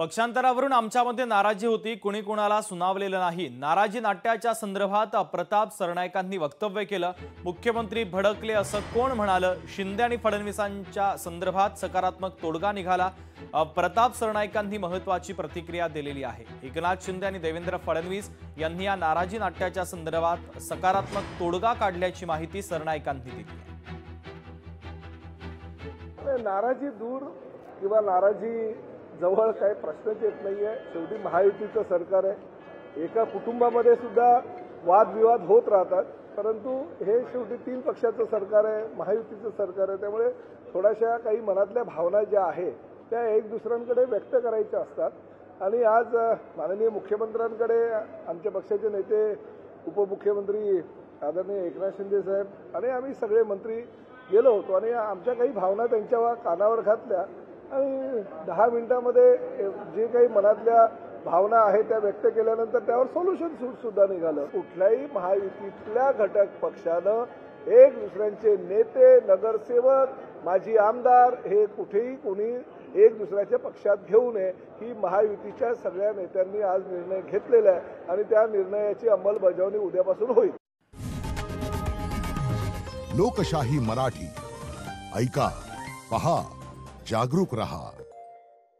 पक्षांतरावरून आमच्यामध्ये नाराजी होती, कुणी कुणाला सुनावलेलं नाही। नाराजी नाट्याच्या संदर्भात प्रताप सरनाईकांनी वक्तव्य केलं। मुख्यमंत्री भडकले असं कोण म्हणालं? शिंदे आणि फडणवीसांच्या संदर्भात सकारात्मक तोडगा निघाला। प्रताप सरनाईकांनी महत्त्वाची प्रतिक्रिया दिलेली आहे। एकनाथ शिंदे आणि देवेंद्र फडणवीस यांनी या नाराजी नाट्याच्या संदर्भात सकारात्मक तोडगा काढल्याची माहिती सरनाईकांनी दिली। नाराजी दूर किंवा नाराजी जवळ काही प्रश्नच येत नाहीये। शेवटी महायुतीचं सरकार आहे। एका कुटुंबामध्ये सुद्धा वादविवाद होत राहतात, परंतु हे शेवटी 3 पक्षाचं सरकार आहे, महायुतीचं सरकार आहे। त्यामुळे थोड्याशा काही मनातल्या भावना ज्या आहेत त्या एक दुसऱ्यांकडे व्यक्त करायच्या असतात। आणि आज माननीय मुख्यमंत्र्यांकडे आमच्या पक्षाचे नेते, उपमुख्यमंत्री आदरणीय एकनाथ शिंदे साहेब आणि आम्ही सगळे मंत्री गेलो होतो आणि आमच्या काही भावना त्यांच्या कानावर घातल्या आणि 10 मिनिटांमध्ये जे काही मनातल्या भावना आहेत त्या व्यक्त केल्यानंतर त्यावर सोल्युशन सुद्धा निघालं। कुठल्याही महायुतीतल्या घटक पक्षानं एक दुसऱ्यांचे नेते, नगरसेवक, माजी आमदार हे कुठेही कोणी एक दुसऱ्याच्या पक्षात घेऊ नये ही महायुतीच्या सगळ्या नेत्यांनी आज निर्णय घेतलेला आहे आणि त्या निर्णयाची अंमलबजावणी उद्यापासून होईल। लोकशाही मराठी ऐका, पहा, जागरूक रहा।